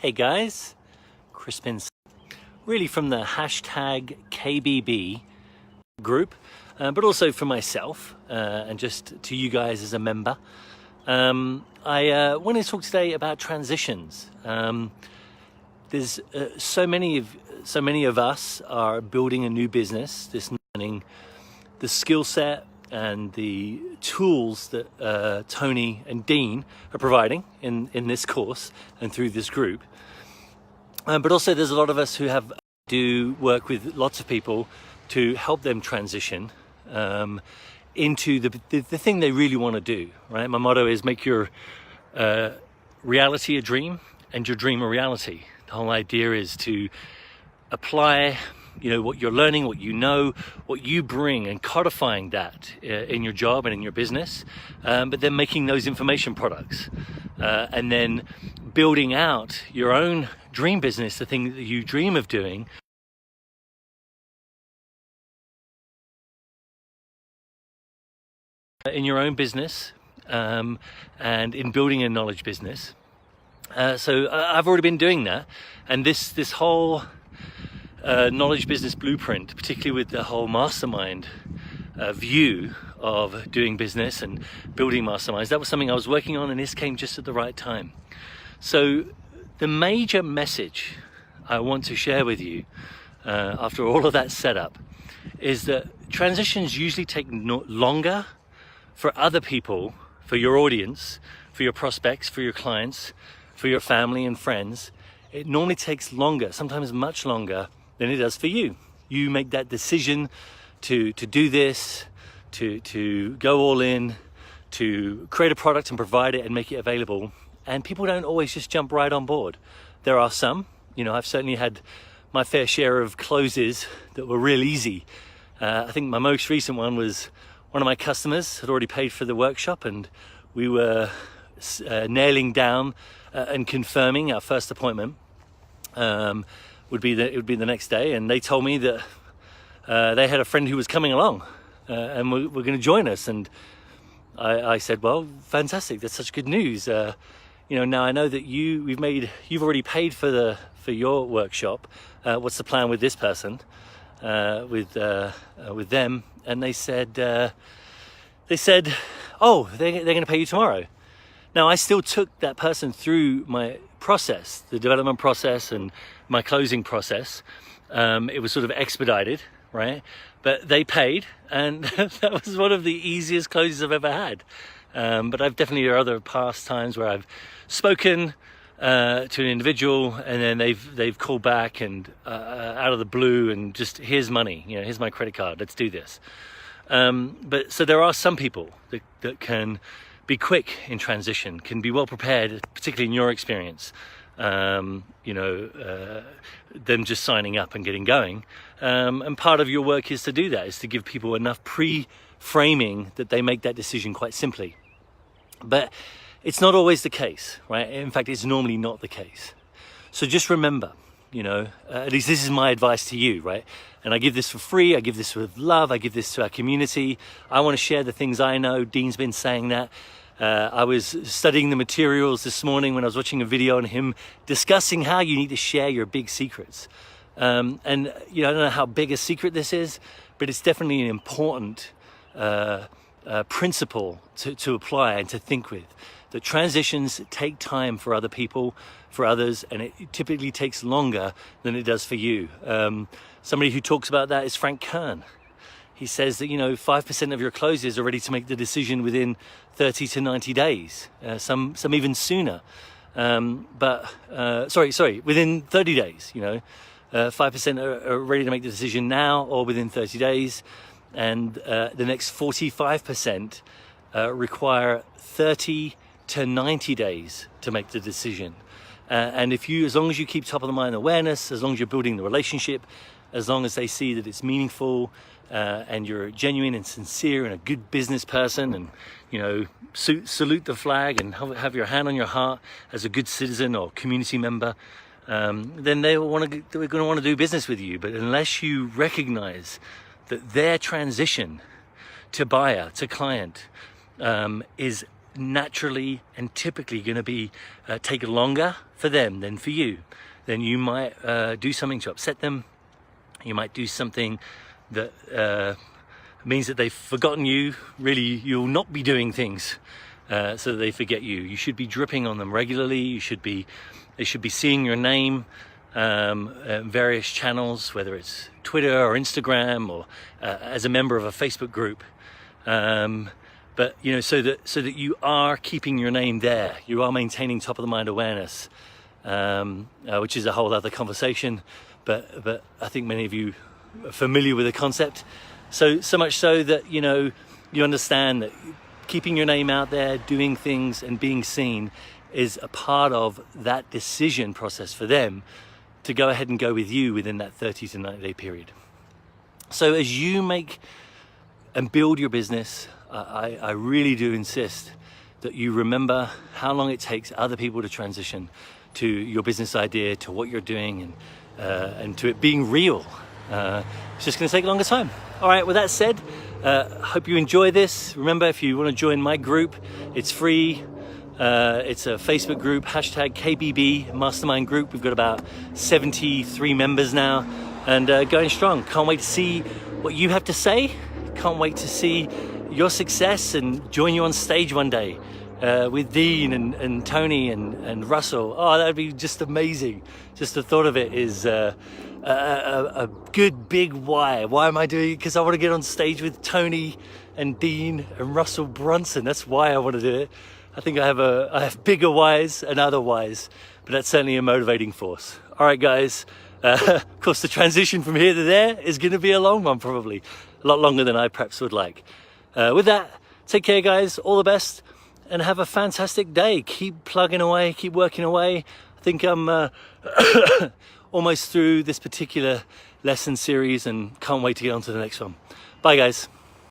Hey guys, Crispin, really from the hashtag KBB group, but also for myself and just to you guys as a member. I want to talk today about transitions. There's so many of us are building a new business, this learning the skill set and the tools that Tony and Dean are providing in this course and through this group. But also there's a lot of us who do work with lots of people to help them transition into the thing they really want to do, right? My motto is make your reality a dream and your dream a reality. The whole idea is to apply what you're learning, what you know, what you bring, and codifying that in your job and in your business, but then making those information products and then building out your own dream business, the thing that you dream of doing. In your own business and in building a knowledge business. So I've already been doing that, and this whole knowledge business blueprint, particularly with the whole mastermind view of doing business and building masterminds, that was something I was working on, and this came just at the right time. So the major message I want to share with you after all of that setup is that transitions usually take longer for other people, for your audience, for your prospects, for your clients, for your family and friends. It normally takes longer, sometimes much longer than it does for you. You make that decision to do this, to go all in, to create a product and provide it and make it available. And people don't always just jump right on board. There are some, I've certainly had my fair share of closes that were real easy. I think my most recent one was one of my customers had already paid for the workshop, and we were nailing down and confirming our first appointment. It would be the next day, and they told me that they had a friend who was coming along and were going to join us. And I said, well, fantastic, that's such good news. Now I know that you've already paid for your workshop. What's the plan with this person, with them? And they said, oh, they're going to pay you tomorrow. Now I still took that person through my process, the development process and my closing process. It was sort of expedited, right? But they paid, and that was one of the easiest closes I've ever had. But I've definitely had other past times where I've spoken to an individual, and then they've called back and out of the blue and just, here's money, here's my credit card, let's do this. But so there are some people that can be quick in transition, can be well prepared, particularly in your experience, them just signing up and getting going. And part of your work is to do that, is to give people enough pre-framing that they make that decision quite simply. But it's not always the case, right? In fact, it's normally not the case. So just remember, at least this is my advice to you, right? And I give this for free, I give this with love, I give this to our community. I want to share the things I know. Dean's been saying that. I was studying the materials this morning when I was watching a video on him discussing how you need to share your big secrets. And I don't know how big a secret this is, but it's definitely an important principle to apply and to think with. The transitions take time for other people, for others, and it typically takes longer than it does for you. Somebody who talks about that is Frank Kern. He says that 5% of your closes are ready to make the decision within 30 to 90 days, some even sooner. Within 30 days. 5% are ready to make the decision now or within 30 days, and the next 45% require 30 to 90 days to make the decision. And as long as you keep top of the mind awareness, as long as you're building the relationship, as long as they see that it's meaningful and you're genuine and sincere and a good business person, and salute the flag and have your hand on your heart as a good citizen or community member, then they're going to want to do business with you. But unless you recognize that their transition to buyer, to client, is naturally and typically going to be take longer for them than for you. Then you might do something to upset them. You might do something that means that they've forgotten you. Really, you'll not be doing things so that they forget you. You should be dripping on them regularly. They should be seeing your name various channels, whether it's Twitter or Instagram or as a member of a Facebook group. But you know, so that you are keeping your name there. You are maintaining top of the mind awareness, which is a whole other conversation. But I think many of you are familiar with the concept. So much so that you know, you understand that keeping your name out there, doing things and being seen is a part of that decision process for them to go ahead and go with you within that 30 to 90 day period. So as you make and build your business, I really do insist that you remember how long it takes other people to transition to your business idea, to what you're doing, and to it being real. It's just going to take a longer time. All right, with that said, hope you enjoy this. Remember, if you want to join my group, it's free. It's a Facebook group, #KBB Mastermind Group. We've got about 73 members now, and going strong. Can't wait to see what you have to say. Can't wait to see your success and join you on stage one day with Dean and Tony and Russell. Oh, that would be just amazing. Just the thought of it is a good big why. Why am I doing it? Because I want to get on stage with Tony and Dean and Russell Brunson. That's why I want to do it. I think I have bigger whys and other whys, but that's certainly a motivating force. All right, guys. Of course, the transition from here to there is going to be a long one, probably a lot longer than I perhaps would like. With that, take care, guys. All the best, and have a fantastic day. Keep plugging away, keep working away. I think I'm almost through this particular lesson series and can't wait to get on to the next one. Bye, guys.